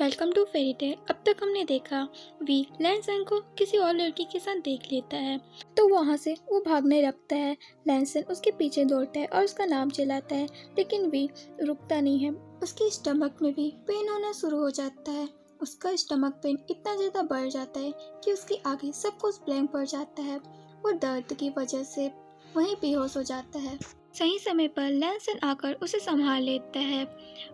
Welcome to fairy tale. अब तक हमने देखा वी लैनसन को किसी और लड़की के साथ देख लेता है तो वहाँ से वो भागने लगता है। लैनसन उसके पीछे दौड़ता है और उसका नाम चिल्लाता है, लेकिन वी रुकता नहीं है। उसके स्टमक में भी पेन होना शुरू हो जाता है। उसका स्टमक पेन इतना ज़्यादा बढ़ जाता है कि उसके आगे सब कुछ ब्लैंक पड़ जाता है। वो दर्द की वजह से वहीं बेहोश हो जाता है। सही समय पर लैनसन आकर उसे संभाल लेता है।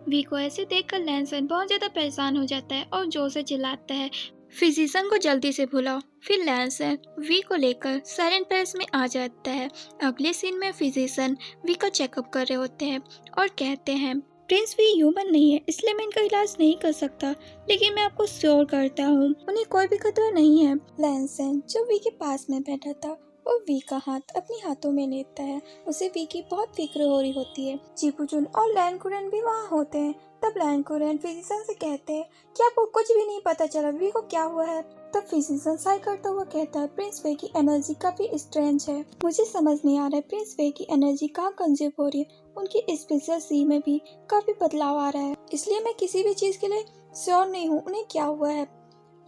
वी को ऐसे देखकर लैनसन बहुत ज़्यादा परेशान हो जाता है और जोर से चिल्लाता है, फिजिशियन को जल्दी से बुलाओ। फिर लैनसन वी को लेकर साइलेंट पैलेस में आ जाता है। अगले सीन में फिजिशियन वी का चेकअप कर रहे होते हैं और कहते हैं, प्रिंस वी ह्यूमन नहीं है, इसलिए मैं इनका इलाज नहीं कर सकता, लेकिन मैं आपको श्योर करता हूँ उन्हें कोई भी खतरा नहीं है। लैनसन जो वी के पास में बैठा था वो वी का हाथ अपने हाथों में लेता है। उसे वी की बहुत फिक्र हो रही होती है। चिपुचुन और लैनकुरन भी वहाँ होते हैं। तब लैनकुरन फिजिशियन से कहते हैं कि आपको कुछ भी नहीं पता चला वी को क्या हुआ है। तब फिजिशियन साइ करता हुआ कहता है, प्रिंस वे की एनर्जी काफी स्ट्रेंज है। मुझे समझ नहीं आ रहा है प्रिंस वे की एनर्जी कहाँ कंज्यूम हो रही है। उनकी स्पेशल सी में भी काफी बदलाव आ रहा है, इसलिए मैं किसी भी चीज के लिए श्योर नहीं हूँ उन्हें क्या हुआ है।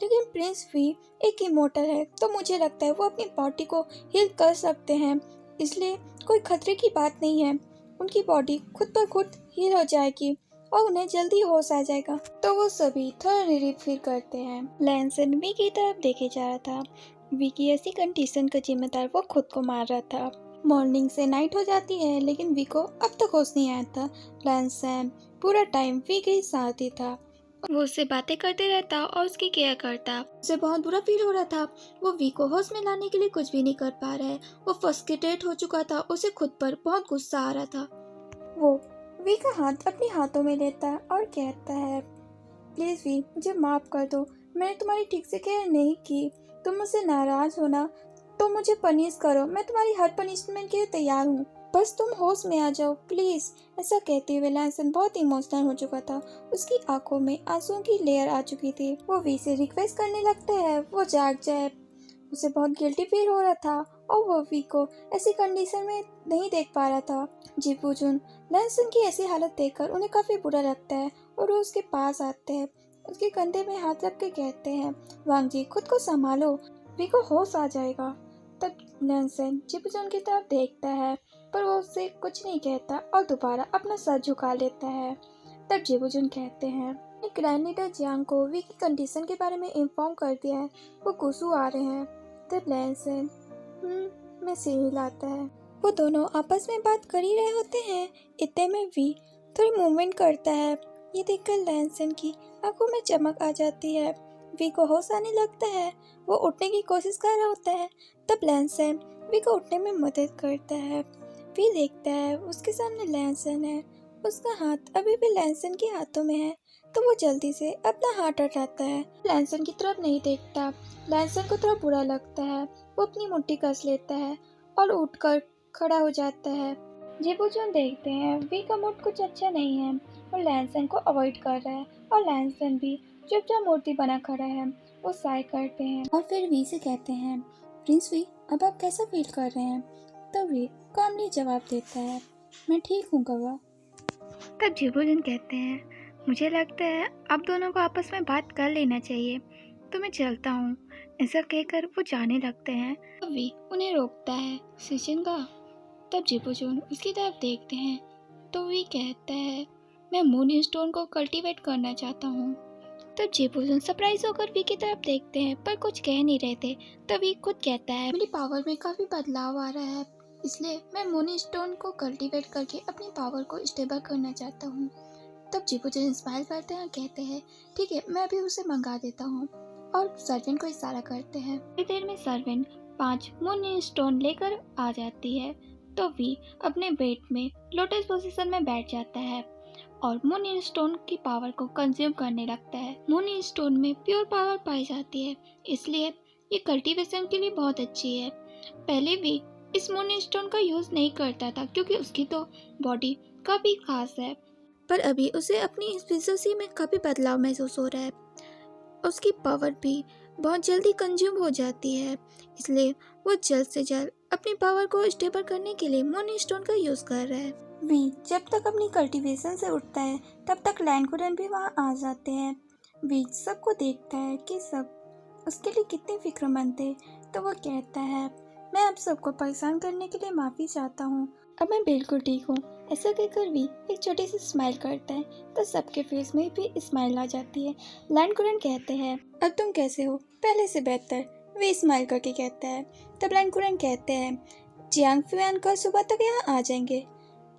लेकिन प्रिंस वी एक इमोर्टल है, तो मुझे लगता है वो अपनी बॉडी को हील कर सकते हैं, इसलिए कोई खतरे की बात नहीं है। उनकी बॉडी खुद पर खुद हील हो जाएगी और उन्हें जल्दी होश आ जाएगा। तो वो सभी थोड़ा रिलीफ फील करते हैं। लैनसन वी की तरफ देखे जा रहा था। वी की ऐसी कंडीशन का जिम्मेदार वो खुद को मार रहा था। मॉर्निंग से नाइट हो जाती है, लेकिन वी को अब तक होश नहीं आया था। लैनसन पूरा टाइम वी के साथ ही था। वो उससे बातें करते रहता और उसकी केयर करता। उसे बहुत बुरा फील हो रहा था। वो वी को होश में लाने के लिए कुछ भी नहीं कर पा रहा है। वो फ्रस्ट्रेटेड हो चुका था। उसे खुद पर बहुत गुस्सा आ रहा था। वो वी का हाथ अपने हाथों में लेता है और कहता है, प्लीज वी मुझे माफ कर दो, मैंने तुम्हारी ठीक से केयर नहीं की। तुम मुझसे नाराज हो ना, तो मुझे पनिश करो, मैं तुम्हारी हर पनिशमेंट के लिए तैयार हूँ, बस तुम होश में आ जाओ प्लीज। ऐसा कहते हुए लैनसन बहुत इमोशनल हो चुका था। उसकी आंखों में आंसुओं की लेयर आ चुकी थी। वो वी से रिक्वेस्ट करने लगता है वो जाग जाए। उसे बहुत गिल्टी फील हो रहा था और वो वी को ऐसी कंडीशन में नहीं देख पा रहा था। जिपुजुन लैनसन की ऐसी हालत देखकर उन्हें काफी बुरा लगता है और वो उसके पास आते हैं। उसके कंधे में हाथ रख के कहते हैं, वांग जी खुद को संभालो, वी को होश आ जाएगा। तब लैनसन जिपुजुन की तरफ देखता है, पर वो उससे कुछ नहीं कहता और दोबारा अपना सर झुका लेता है। तब जिपुजुन कहते हैं, ग्रैंड लीडर जियांग को वी की कंडीशन के बारे में इन्फॉर्म कर दिया है, वो गुस्सू आ रहे हैं। तब लैनसन में सिर हिलाता है। वो दोनों आपस में बात कर ही रहे होते हैं, इतने में वी थोड़ी मूवमेंट करता है। ये देखकर लैनसन की आंखों में चमक आ जाती है। वी को होश आने लगता है। वो उठने की कोशिश कर रहा होता है। तब लैनसन वी को उठने में मदद करता है। वी देखता है उसके सामने लैनसन है। उसका हाथ अभी भी लैनसन के हाथों में है, तो वो जल्दी से अपना हाथ हटाता है। लैनसन की तरफ नहीं देखता। लैनसन को थोड़ा बुरा लगता है। वो अपनी मुट्ठी कस लेता है और उठकर खड़ा हो जाता है। जिपुजुन देखते हैं वी का मूड कुछ अच्छा नहीं है और लैनसन को अवॉइड कर रहा है, और लैनसन भी चुपचाप मूर्ति बना खड़ा है। वो साइ करते हैं और फिर वी से कहते हैं, प्रिंस वी अब आप कैसा फील कर रहे हैं? तब वी कामली जवाब देता है, मैं ठीक हूँ गवा। तब जिपुजुन कहते हैं, मुझे लगता है आप दोनों को आपस में बात कर लेना चाहिए, तो मैं चलता हूँ। ऐसा कहकर वो जाने लगते हैं। तब वी उन्हें रोकता है, सिचिंगा। तब जिपुजुन उसकी तरफ देखते हैं तो वी कहता है, मैं मून स्टोन को कल्टीवेट करना चाहता हूँ। तब जिपुजुन सरप्राइज होकर वी की तरफ देखते हैं पर कुछ कह नहीं रहे थे। तभी खुद कहता है, मेरी पावर में काफ़ी बदलाव आ रहा है, इसलिए मैं मून स्टोन को कल्टीवेट करके अपनी पावर को स्टेबल करना चाहता हूँ। तब जिपुजुन स्माइल करते हैं और कहते हैं, ठीक है मैं अभी उसे मंगा देता हूँ, और सर्वेंट को इशारा करते हैं। थोड़ी देर में सर्वेंट 5 मून स्टोन लेकर आ जाती है। तो वी अपने बेड में लोटस पोजीशन में बैठ जाता है और मून स्टोन की पावर को कंज्यूम करने लगता है। मून स्टोन में प्योर पावर पाई जाती है, इसलिए ये कल्टीवेशन के लिए बहुत अच्छी है। पहले वी इस मून स्टोन का यूज नहीं करता था क्योंकि उसकी तो बॉडी काफी खास है, पर अभी उसे अपनी स्पीसीज में काफी बदलाव महसूस हो रहा है। उसकी पावर भी बहुत जल्दी कंज्यूम हो जाती है, इसलिए वो जल्द से जल्द अपनी पावर को स्टेबल करने के लिए मून स्टोन का यूज कर रहा है। वी जब तक अपनी कल्टीवेशन से उठता है तब तक लैनकुरन भी वहाँ आ जाते हैं। वी सबको देखता है कि सब उसके लिए कितने फिक्रमंद थे। तो वो कहता है, मैं आप सबको परेशान करने के लिए माफ़ी चाहता हूँ, अब मैं बिल्कुल ठीक हूँ। ऐसा कहकर वी एक छोटी सी स्माइल करता है तो सबके फेस में भी स्माइल आ जाती है। लैंड कुरन कहते हैं, अब तुम कैसे हो? पहले से बेहतर, वे स्माइल करके कहता है। तब लैंड कुरन कहते हैं, जियांग फुआन कल सुबह तक यहाँ आ जाएंगे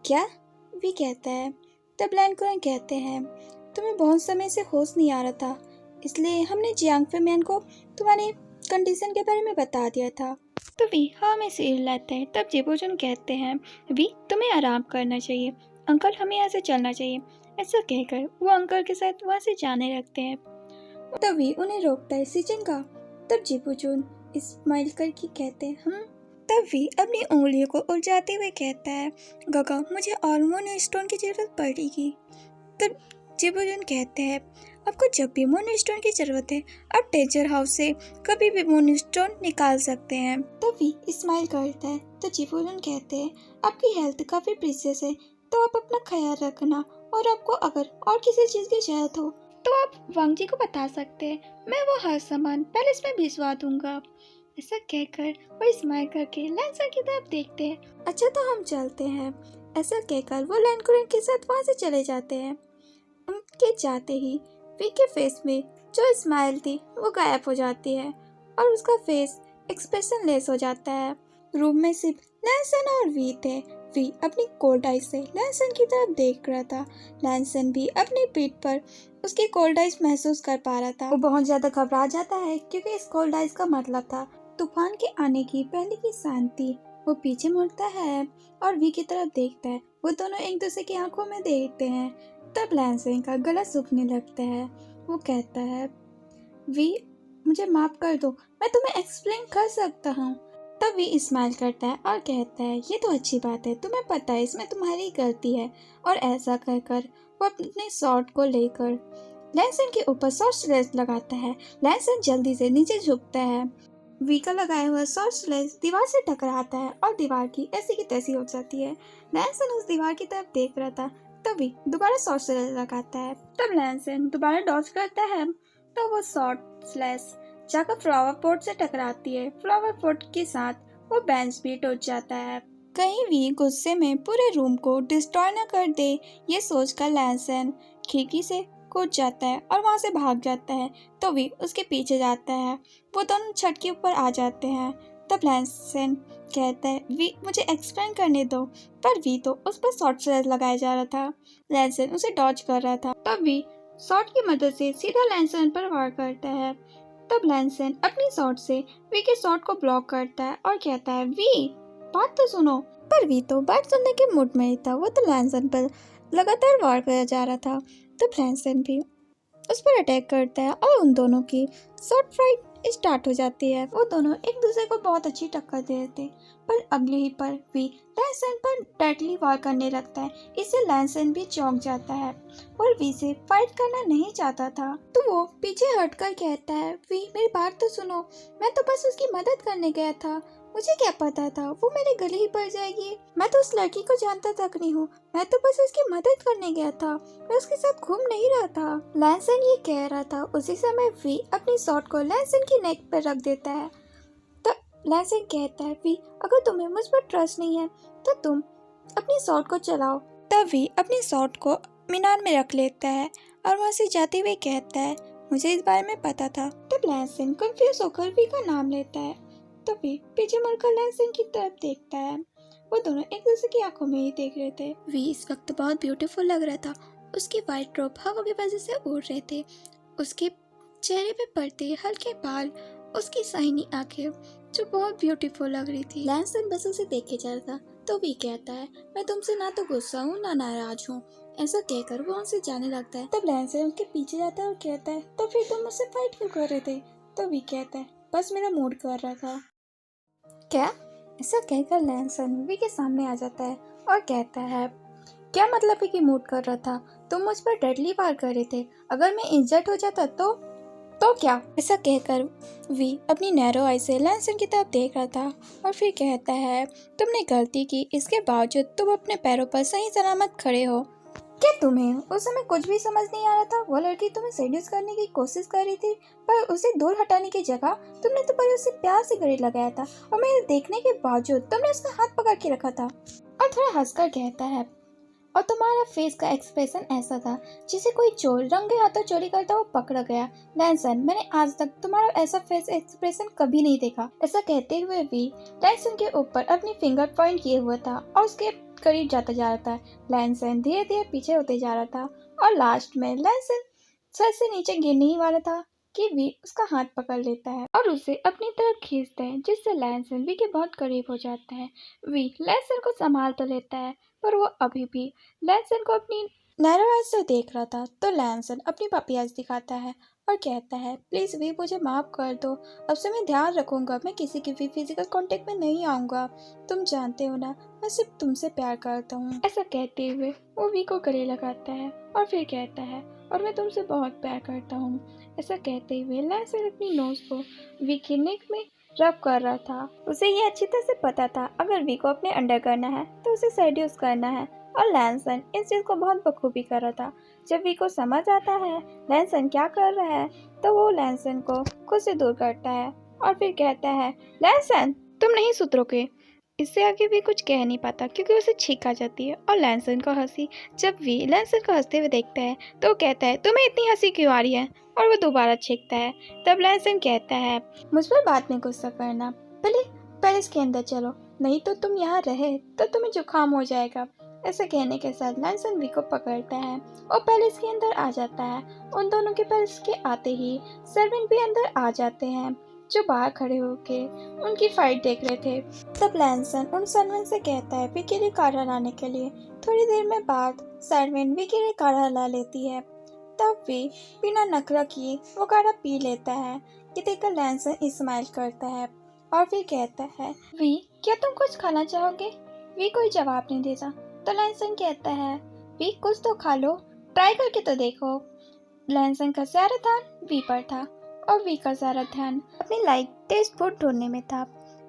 क्या? वी कहता है। तब लैंड कुरन कहते हैं, तुम्हें बहुत समय से होश नहीं आ रहा था, इसलिए हमने जियांग फुआन को तुम्हारी कंडीशन के बारे में बता दिया था। तो वी हाँ में सिर हिलाता है। तब जेबोजुन कहते हैं, वी तुम्हें आराम करना चाहिए, अंकल हमें यहाँ से चलना चाहिए। ऐसा कहकर वो अंकल के साथ वहाँ से जाने लगते हैं। तभी उन्हें रोकता है सिचिंगा। तब जेबोजुन स्माइल करके कहते हैं, हम। तब वी अपनी उंगलियों को उलझाते हुए कहता है, गगा मुझे और मून स्टोन की जरूरत पड़ेगी। तब जेबोजुन कहते हैं, आपको जब भी मून स्टोन की जरूरत है आप टेंजर हाउस से कभी भी मून स्टोन निकाल सकते हैं। तभी स्माइल करता है तो जेबोजुन कहते हैं, आपकी हेल्थ काफी प्रीशियस है तो आप अपना ख्याल रखना, और आपको अगर और किसी चीज की जरूरत हो तो आप वांग जी को बता सकते हैं, मैं वो हर सामान पैलेस में भिजवा दूंगा। ऐसा कहकर वो स्माइल करके लैंसर की तरफ देखते हैं। अच्छा तो हम चलते हैं। ऐसा कहकर वो लैंड कुरन के साथ वहाँ से चले जाते हैं। उनके जाते ही वी के फेस में जो स्माइल थी वो गायब हो जाती है और उसका फेस एक्सप्रेशन लेस हो जाता है। रूम में सिर्फ लैंसन और वी थे। वी अपनी कोल्ड आइज से लैंसन की तरफ देख रहा था। लैंसन भी अपनी पीठ पर उसकी कोल्ड आइज महसूस कर पा रहा था। वो बहुत ज्यादा घबरा जाता है क्योंकि इस कोल्ड आइज का मतलब था तूफान के आने की पहले की शांति। वो पीछे मुड़ता है और वी की तरफ देखता है। वो दोनों एक दूसरे की आंखों में देखते हैं। तब लैंसन का गला सूखने लगता है। वो कहता है, वी मुझे माफ कर दो, मैं तुम्हें एक्सप्लेन कर सकता हूँ। तब वी स्माइल करता है और कहता है, ये तो अच्छी बात है, तुम्हें पता है इसमें तुम्हारी गलती है। और ऐसा कहकर वो अपने शॉट को लेकर लैंसन के ऊपर शॉर्ट स्लेस लगाता है। लैंसन जल्दी से नीचे झुकता है। वी का लगाया हुआ शॉर्ट स्लेस दीवार से टकराता है और दीवार की ऐसी की तैसी हो जाती है। लैंसन उस दीवार की तरफ देख रहा था तभी दोबारा शॉर्ट स्लेस लगाता है। तब लैंसन दोबारा डॉज करता है तो वो शॉर्ट स्लेस जाकर फ्लावर पॉट से टकराती है। फ्लावर पॉट के साथ वो बेंच भी टूट जाता है। कहीं भी गुस्से में पूरे रूम को डिस्ट्रॉय न कर दे, ये सोचकर लैंसन खिड़की से कूद जाता है और वहाँ से भाग जाता है। तो वी उसके पीछे जाता है। वो दोनों छत के ऊपर आ जाते हैं। तब लैंसन कहता है, वी मुझे एक्सप्लेन करने दो। पर वी तो उस पर शॉर्ट स्लेस लगाया जा रहा था। लैंसन उसे डॉज कर रहा था। तब वी शॉर्ट की मदद से सीधा लैंसन पर वार करता है। तब लैंसन अपनी शॉट से वी के शॉट को ब्लॉक करता है और कहता है, वी बात तो सुनो। पर वी तो बात सुनने के मूड में ही था। वो तो लैंसन पर लगातार वार किया जा रहा था। तब लैंसन भी उस पर अटैक करता है और उन दोनों की शॉर्ट फाइट स्टार्ट हो जाती है। वो दोनों एक दूसरे को बहुत अच्छी टक्कर दे देते, पर अगले ही पर वी लैंसन पर डेडली वार करने लगता है। इससे लैंसन भी चौंक जाता है और वी से फाइट करना नहीं चाहता था। तो वो पीछे हटकर कहता है, वी मेरी बात तो सुनो, मैं तो बस उसकी मदद करने गया था, मुझे क्या पता था वो मेरे गले ही पड़ जाएगी। मैं तो उस लड़की को जानता तक नहीं हूँ, मैं तो बस उसकी मदद करने गया था, मैं उसके साथ घूम नहीं रहा था। लैंसन ये कह रहा था, उसी समय वी अपनी शॉट को लैंसन की नेक पर रख देता है। तो लैंसन कहता है, वी अगर तुम्हें मुझ पर ट्रस्ट नहीं है तो तुम अपनी शॉट को चलाओ। तब वी अपनी शॉट को मीनार में रख लेता है और वहाँ से जाते हुए कहता है, मुझे इस बारे में पता था। तब लैंसन कंफ्यूज होकर वी का नाम लेता है। तभी पीछे मुड़कर लैंसन की तरफ देखता है। वो दोनों एक दूसरे की आंखों में ही देख रहे थे। वी इस वक्त बहुत ब्यूटीफुल लग रहा था। उसकी वाइट रोब हवा की वजह से उड़ रहे थे। उसके चेहरे पे पड़ते हल्के बाल, उसकी शाइनी आंखें जो बहुत ब्यूटीफुल लग रही थी। लैंसन बस उसे देखे जा रहा था। तो वी कहता है, मैं तुमसे ना तो गुस्सा हूँ ना नाराज हूँ। ऐसा कहकर वो उनसे जाने लगता है। तब लैंसन उसके पीछे जाता है और कहता है, तो फिर तुम मुझसे फाइट क्यों कर रहे थे? तो वी कहता है, बस मेरा मूड कर रहा था। क्या? ऐसा कहकर लैंसन वी के सामने आ जाता है और कहता है, क्या मतलब है कि मूड कर रहा था? तुम मुझ पर डेडली वार कर रहे थे, अगर मैं इंजर्ड हो जाता तो क्या? ऐसा कहकर वी अपनी नैरो आई से लैंसन की तरफ देख रहा था और फिर कहता है, तुमने गलती की, इसके बावजूद तुम अपने पैरों पर सही सलामत खड़े हो। क्या तुम्हें उस समय कुछ भी समझ नहीं आ रहा था? वो लड़की तुम्हें सेड्यूस करने की कोशिश कर रही थी, पर उसे दूर हटाने की जगह तुमने तो पर उसे प्यार से गले लगाया था, और मेरे देखने के बावजूद तुमने उसका हाथ पकड़ के रखा था। और थोड़ा हंसकर कहता है, और तुम्हारा फेस का एक्सप्रेशन ऐसा था जिसे कोई चोर रंगे हाथों चोरी करता हुआ पकड़ा गया। लैनसन, मैंने आज तक तुम्हारा ऐसा फेस एक्सप्रेशन कभी नहीं देखा। ऐसा कहते हुए भी लैनसन के ऊपर अपनी फिंगर पॉइंट किए हुआ था और उसके करीब जाता जा रहा था। लैनसन धीरे धीरे पीछे होते जा रहा था और लास्ट में लैनसन सर से नीचे गिरने ही वाला था कि वी उसका हाथ पकड़ लेता है और उसे अपनी तरफ खींचता है, जिससे लैनसन वी के बहुत करीब हो जाता है। वी लैनसन को संभाल तो लेता है, पर वो अभी भी लैनसन को अपनी नैरो आइज से देख रहा था। तो लैनसन अपनी पपी आइज दिखाता है और कहता है, प्लीज वी मुझे माफ कर दो, अब से मैं ध्यान रखूंगा, मैं किसी की भी फिजिकल कांटेक्ट में नहीं आऊंगा। तुम जानते हो ना, मैं सिर्फ तुमसे प्यार करता हूँ। ऐसा कहते हुए वो वी को गले लगाता है और फिर कहता है, और मैं तुमसे बहुत प्यार करता हूँ। ऐसा कहते हुए लैनसन अपनी नोज को वी के नेक में रब कर रहा था। उसे ये अच्छी तरह से पता था, अगर वी को अपने अंडर करना है तो उसे सेड्यूस करना है, और लैनसन इस चीज को बहुत बखूबी कर रहा था। जब वी को समझ आता है लैनसन क्या कर रहा है, तो वो लैनसन को खुद से दूर करता है और फिर कहता है, लैनसन तुम नहीं सुधरोगे। इससे आगे भी कुछ कह नहीं पाता क्योंकि उसे छींक आ जाती है। और लैनसन का हंसी, जब वी लैनसन को हंसते हुए देखता है तो वो कहता है, तुम्हें इतनी हंसी क्यों आ रही है, और वो दोबारा छींकता है। तब लैनसन कहता है, मुझ पर बाद में गुस्सा करना, पहले पैलेस के अंदर चलो, नहीं तो तुम यहाँ रहे तो तुम्हें जुकाम हो जाएगा। ऐसा कहने के साथ लैनसन वी को पकड़ता है और पैलेस के अंदर आ जाता है। उन दोनों के पैलेस के आते ही सर्वेंट भी अंदर आ जाते हैं, जो बाहर खड़े होके उनकी फाइट देख रहे थे। तब लैनसन उन सर्वेंट से कहता है वी के लिए काढ़ा लाने के लिए। थोड़ी देर में बाद सर्वेंट वी के लिए काढ़ा ला लेती है। तब वी बिना नखरा किए वो काढ़ा पी लेता है। ये देखकर लैनसन स्माइल करता है और फिर कहता है, वी क्या तुम कुछ खाना चाहोगे? वी कोई जवाब नहीं देता। तो लैनसन कहता है, वी कुछ तो खा लो, ट्राई करके तो देखो। लैनसन का सारा ध्यान वी पर था और वी का सारा ध्यान अपनी लाइक टेस्ट फूड ढूंढने में था।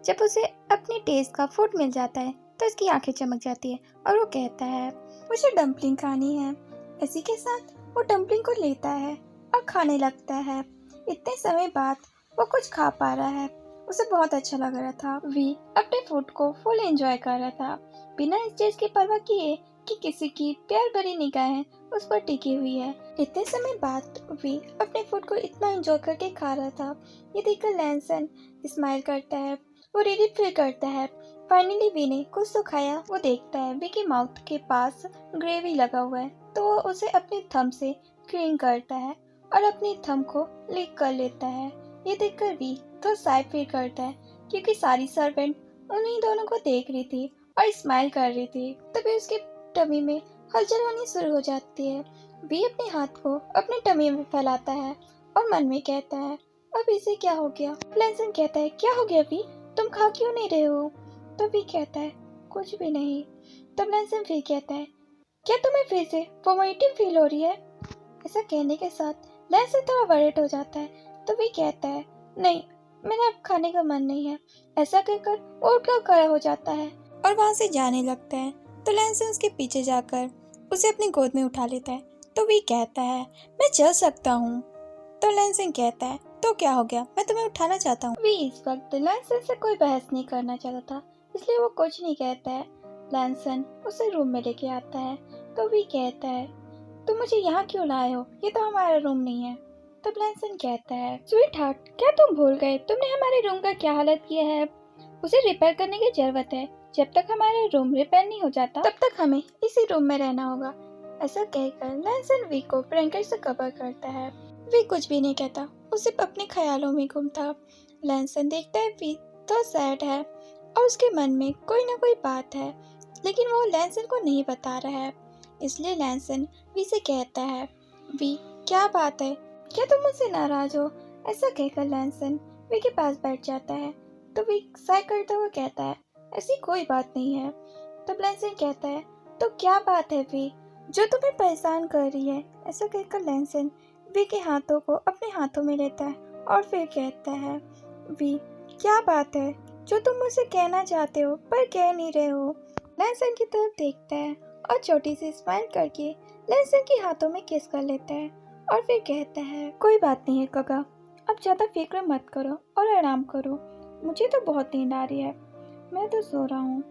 जब उसे अपनी टेस्ट का फूड मिल जाता है तो उसकी आंखें चमक जाती है और वो कहता है, मुझे डम्पलिंग खानी है। इसी के साथ वो डम्पलिंग को लेता है और खाने लगता है। इतने समय बाद वो कुछ खा पा रहा है। उसे बहुत अच्छा लग रहा था। वी अपने फूड को फुल एंजॉय कर रहा था, बिना इस चीज की परवाह किए कि किसी की प्यार भरी निगाहें उस पर टिकी हुई है। इतने समय बाद वी अपने फूड को इतना एंजॉय करके खा रहा था। ये देखकर लैनसन स्माइल करता है, वो रिलीफ फील करता है। फाइनली वी ने कुछ तो खाया। वो देखता है वी के माउथ के पास ग्रेवी लगा हुआ है, तो वो उसे अपने थंब से क्लीन करता है और अपनी थंब को लिक कर लेता है। ये देखकर वी तो साइड फील करता है, क्योंकि सारी सर्वेंट उन्हीं दोनों को देख रही थी और स्माइल कर रही थी। तभी उसके टमी में हलचल होनी शुरू हो जाती है। वी अपने हाथ को अपने टमी में फैलाता है और मन में कहता है, अब इसे क्या हो गया? लैनसन कहता है, क्या हो गया वी, तुम खा क्यों नहीं रहे हो? तो वी कहता है, कुछ भी नहीं। तब लैनसन फिर कहता है, क्या तुम्हें फिर से वोमिटिंग फील हो रही है? ऐसा कहने के साथ लैनसन थोड़ा वरिड हो जाता है। तो वी कहता है, नहीं, मेरा अब खाने का मन नहीं है। ऐसा कहकर वो उठकर खड़ा हो जाता है और वहाँ से जाने लगता है। तो लैनसन उसके पीछे जाकर उसे अपनी गोद में उठा लेता है। तो वी कहता है, मैं चल सकता हूँ। तो लैनसन कहता है, तो क्या हो गया, मैं तुम्हें उठाना चाहता हूँ। वी इस वक्त लैनसन से कोई बहस नहीं करना चाहता था, इसलिए वो कुछ नहीं कहता है। लैनसन उसे रूम में लेके आता है। तो वी कहता है, तुम मुझे यहाँ क्यों लाए हो, ये तो हमारा रूम नहीं है। तब लैनसन कहता है, स्वीट हार्ट, क्या तुम भूल गए तुमने हमारे रूम का क्या हालत किया है? उसे रिपेयर करने की जरूरत है। जब तक हमारा रूम रिपेयर नहीं हो जाता तब तक हमें इसी रूम में रहना होगा। ऐसा कहकर लैनसन वी को ब्लैंकेट से कवर करता है। वी कुछ भी नहीं कहता, वो सिर्फ अपने ख्यालों में घूमता। लैनसन देखता है वी तो सैड है और उसके मन में कोई ना कोई बात है, लेकिन वो लैनसन को नहीं बता रहा है। इसलिए लैनसन वी से कहता है, वी क्या बात है, क्या तुम मुझसे नाराज हो? ऐसा कहकर लैनसन वी के पास बैठ जाता है। तो वी साय करते हुए कहता है, ऐसी कोई बात नहीं है। तब लैनसन कहता है, तो क्या बात है वी, जो तुम्हें परेशान कर रही है? ऐसा कहकर लैनसन वी के हाथों को अपने हाथों में लेता है और फिर कहता है, वी क्या बात है जो तुम मुझसे कहना चाहते हो पर कह नहीं रहे हो? लैनसन की तरफ देखता है और छोटी सी स्माइल करके लैंसन के हाथों में किस कर लेता है और फिर कहता है, कोई बात नहीं है काका, अब ज़्यादा फिक्र मत करो और आराम करो, मुझे तो बहुत नींद आ रही है, मैं तो सो रहा हूँ।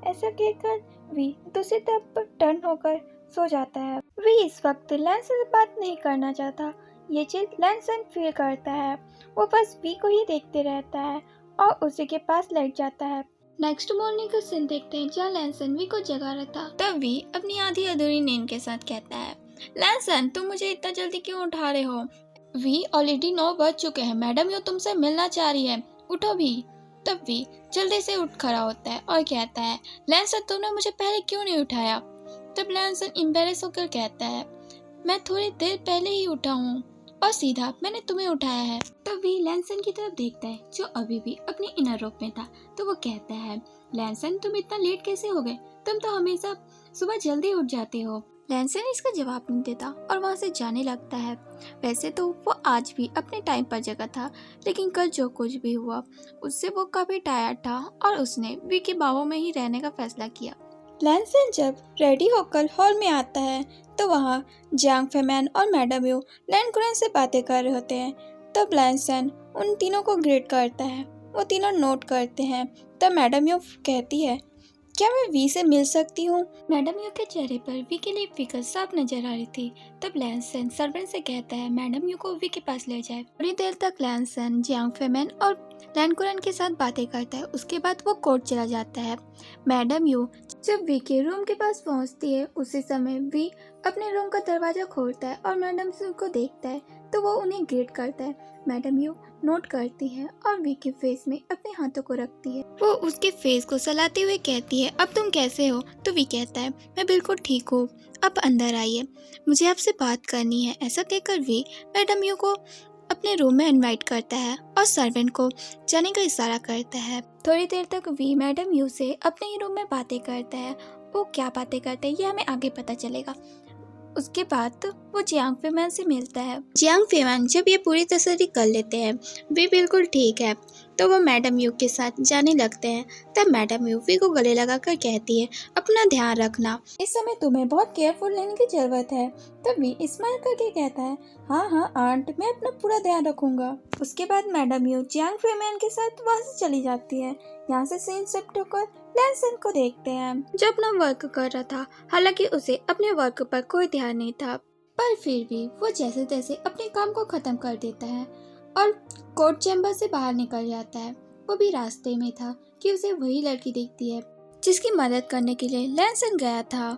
ऐसा कहकर वी दूसरी तरफ पर टर्न होकर सो जाता है। वी इस वक्त लैंसन से बात नहीं करना चाहता, ये चीज लैंसन फील करता है। वो बस वी को ही देखते रहता है और उसी के पास लेट जाता है। नेक्स्ट मॉर्निंग का सीन देखते हैं जहाँ लैंसन वी को जगा रहा था। तब वी अपनी आधी अधूरी नींद के साथ कहता है, लैंसन तुम मुझे इतना जल्दी क्यों उठा रहे हो? वी ऑलरेडी 9 बज चुके हैं, मैडम यो तुमसे मिलना चाह रही है, उठो भी। तब वी जल्दी से उठ खड़ा होता है और कहता है, लैंसन तुमने मुझे पहले क्यों नहीं उठाया? तब लैंसन एम्बैरेस होकर कहता है, मैं थोड़ी देर पहले ही उठा हूँ और सीधा मैंने तुम्हें उठाया है। तब वी लैंसन की तरफ देखता है जो अभी भी अपने इनर रूप में था। तो वो कहता है, लैंसन तुम इतना लेट कैसे हो गए? तुम तो हमेशा सुबह जल्दी उठ जाते हो। लैंसन इसका जवाब नहीं देता और वहाँ से जाने लगता है। वैसे तो वो आज भी अपने टाइम पर जगा था, लेकिन कल जो कुछ भी हुआ उससे वो काफी टायर्ड था और उसने वी के बाहों में ही रहने का फैसला किया। लैंसन जब रेडी होकर हॉल में आता है तो वहाँ जियांग फेमैन और मैडम यू लैन कुरैन से बातें कर रहे होते हैं। तब लैंसन उन तीनों को ग्रीट करता है, वो तीनों नोट करते हैं। तब मैडम यू कहती है, क्या मैं वी से मिल सकती हूँ? मैडम यू के चेहरे पर वी के लिए फिक्र साफ नजर आ रही थी। तब लैंसन सर्वेंट से कहता है मैडम यू को वी के पास ले जाए। थोड़ी देर तक लैंसन जियांग फेमैन और लैन कुरैन के साथ बातें करता है। उसके बाद वो कोर्ट चला जाता है। मैडम यू जब वी के रूम के पास पहुंचती है उसी समय वी अपने रूम का दरवाजा खोलता है और मैडम यू को देखता है तो वो उन्हें ग्रीट करता है। मैडम यू नोट करती है और वी के फेस में अपने हाथों को रखती है। वो उसके फेस को सहलाते हुए कहती है, अब तुम कैसे हो? तो वी कहता है, मैं बिल्कुल ठीक हूँ, अब अंदर आइए, मुझे आपसे बात करनी है। ऐसा कहकर वी मैडम यू को अपने रूम में इनवाइट करता है और सर्वेंट को जाने का इशारा करता है। थोड़ी देर तक वी मैडम यू से अपने ही रूम में बातें करता है। वो क्या बातें करते हैं ये हमें आगे पता चलेगा। उसके बाद वो जियांग फेमैन से मिलता है। जियांग फेमैन जब ये पूरी तसल्ली कर लेते हैं वी बिल्कुल ठीक है तो वो मैडम यू के साथ जाने लगते हैं। तब मैडम यू वी को गले लगाकर कहती है, अपना ध्यान रखना, इस समय तुम्हें बहुत केयरफुल रहने की जरूरत है। तब वी स्माइल करके कहता है, हाँ हाँ आंट, मैं अपना पूरा ध्यान रखूंगा। उसके बाद मैडम यू जियांग फेमैन के साथ वहाँ से चली जाती है। यहाँ से सीन शिफ्ट होकर लैंसन को देखते हैं जो अपना वर्क कर रहा था। हालांकि उसे अपने वर्क पर कोई ध्यान नहीं था, पर फिर भी वो जैसे तैसे अपने काम को खत्म कर देता है और कोर्ट चैम्बर से बाहर निकल जाता है। वो भी रास्ते में था कि उसे वही लड़की दिखती है जिसकी मदद करने के लिए लैंसन गया था।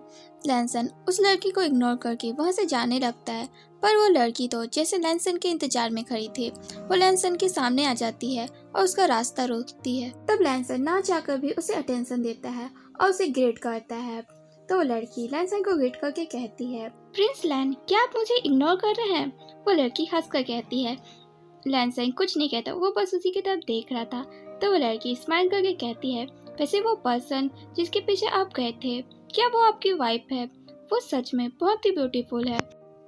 लैंसन उस लड़की को इग्नोर करके वहाँ से जाने लगता है, पर वो लड़की तो जैसे लैंसन के इंतजार में खड़ी थी वो लैंसन के सामने आ जाती है और उसका रास्ता रोकती है। तब लैंसन ना चाहकर भी उसे अटेंशन देता है और उसे ग्रेट करता है। तो वो लड़की लैंसन को ग्रेट करके कहती है, प्रिंस लैन, क्या आप मुझे इग्नोर कर रहे हैं? वो लड़की हंसकर कहती है। लैंसन कुछ नहीं कहता, वो बस उसी की तरफ देख रहा था। तो वो लड़की स्माइल करके कहती है, वैसे वो पर्सन जिसके पीछे आप गए थे, क्या वो आपकी वाइफ है? वो सच में बहुत ही ब्यूटीफुल है।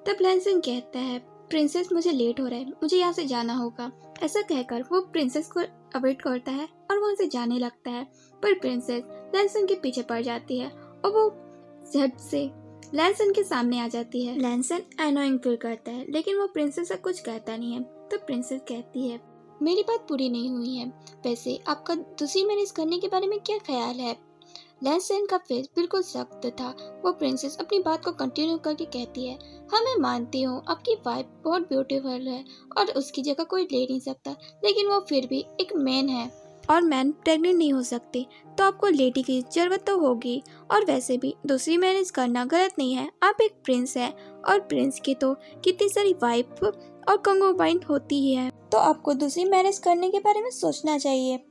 तब लैंसन कहता है, प्रिंसेस मुझे लेट हो रहा है, मुझे यहाँ से जाना होगा। ऐसा कहकर वो प्रिंसेस को अवॉइड करता है और वहाँ से जाने लगता है, पर प्रिंसेस लैंसन के पीछे पड़ जाती है और वो झट से लैंसन के सामने आ जाती है। लैंसन एनोइंग फील करता है लेकिन वो प्रिंसेस से कुछ कहता नहीं है। तो प्रिंसेस कहती है, मेरी बात पूरी नहीं हुई है, वैसे आपका दूसरी मैरिज करने के बारे में क्या ख्याल है? लैंसन का फेस बिल्कुल सख्त था। वो प्रिंसेस अपनी बात को कंटिन्यू करके कहती है, हाँ मैं मानती हूँ आपकी वाइफ बहुत ब्यूटीफुल है और उसकी जगह कोई ले नहीं सकता, लेकिन वो फिर भी एक मैन है और मैन प्रेग्नेंट नहीं हो सकती, तो आपको लेडी की जरूरत तो होगी। और वैसे भी दूसरी मैरिज करना गलत नहीं है, आप एक प्रिंस है और प्रिंस की तो कितनी सारी वाइफ और कंगोबाइन होती ही है, तो आपको दूसरी मैरिज करने के बारे में सोचना चाहिए।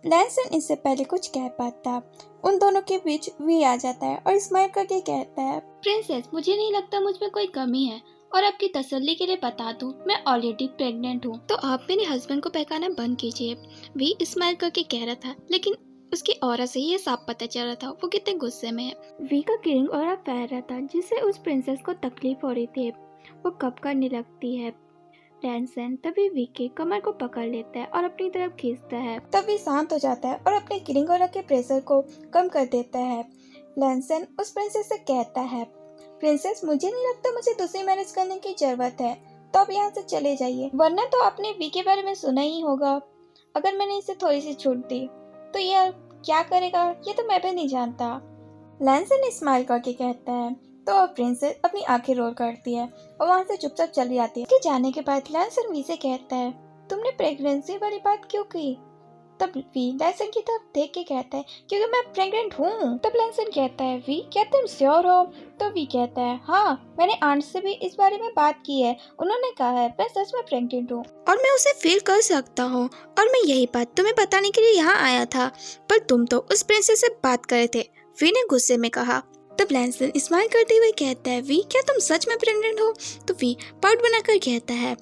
लैंसन इससे पहले कुछ कह पाता, उन दोनों के बीच वी आ जाता है और स्माइल करके कहता है, प्रिंसेस मुझे नहीं लगता मुझ में कोई कमी है, और आपकी तसल्ली के लिए बता दूं, मैं ऑलरेडी प्रेग्नेंट हूँ, तो आप मेरे हस्बैंड को बहकाना बंद कीजिए। वी स्माइल करके कह रहा था, लेकिन उसकी ऑरा से ये साफ पता चल रहा था वो कितने गुस्से में है। वी का किलिंग ऑरा फैल रहा था जिससे उस प्रिंसेस को तकलीफ हो रही थी। वो कब करने लगती है। लैंसन तभी वी के कमर को पकड़ लेता है और अपनी तरफ खींचता है। तभी शांत हो जाता है और अपने किलिंग ऑरा के प्रेशर को कम कर देता है। लैंसन उस प्रिंसेस से कहता है, प्रिंसेस, मुझे नहीं लगता मुझे दूसरी मैरिज करने की जरूरत है, तो अब यहाँ से चले जाइए, वरना तो आपने वी के बारे में सुना ही होगा। अगर मैंने इसे थोड़ी सी छूट दी तो यह क्या करेगा, ये तो मैं भी नहीं जानता। लैंसन स्माइल करके कहता है। तो प्रिंसेस अपनी आंखें रोल करती है और वहाँ से चुपचाप चली जाती है। उसके जाने के बाद लैंसन वी से कहता है, तुमने प्रेगनेंसी वाली बात क्यों की? तब वी लैंसन की तरफ देख के कहता है, क्योंकि मैं प्रेग्नेंट हूँ। तब लैंसन कहता है, वी क्या तुम श्योर हो? तो वी कहता है, हाँ, मैंने आंट से भी इस बारे में बात की है, उन्होंने कहा है मैं सच में प्रेग्नेंट हूँ और मैं उसे फील कर सकता हूँ, और मैं यही बात तुम्हें बताने के लिए यहाँ आया था, पर तुम तो उस प्रिंसेस से बात करे थे, वी ने गुस्से में कहा। तब लैंसन स्माइल करते हुए कहता है, वी क्या तुम सच में प्रेग्नेंट हो? तो वी पाउट बनाकर कहता है,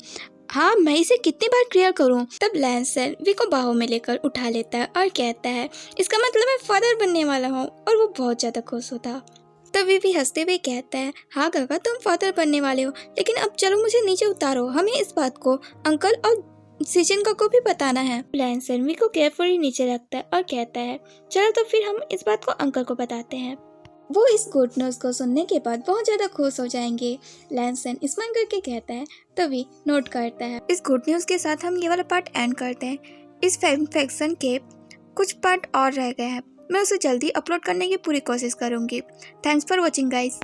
हाँ, मैं इसे कितनी बार क्लियर करूं? तब लैंसन वी को बाहों में लेकर उठा लेता है और कहता है, इसका मतलब मैं फादर बनने वाला हूँ, और वो बहुत ज्यादा खुश होता। तब वी भी हंसते हुए कहता है, हाँ काका, तुम फादर बनने वाले हो, लेकिन अब चलो मुझे नीचे उतारो, हमें इस बात को अंकल और सीजन को भी बताना है। लैंसन वी को केयरफुली नीचे रखता है और कहता है, चलो तो फिर हम इस बात को अंकल को बताते हैं। वो इस गुड न्यूज को सुनने के बाद बहुत ज्यादा खुश हो जाएंगे। लैंसन स्माइल करके कहता है, तभी नोट करता है। इस गुड न्यूज के साथ हम ये वाला पार्ट एंड करते हैं। इस फैन फिक्शन के कुछ पार्ट और रह गए हैं, मैं उसे जल्दी अपलोड करने की पूरी कोशिश करूंगी। Thanks for watching guys.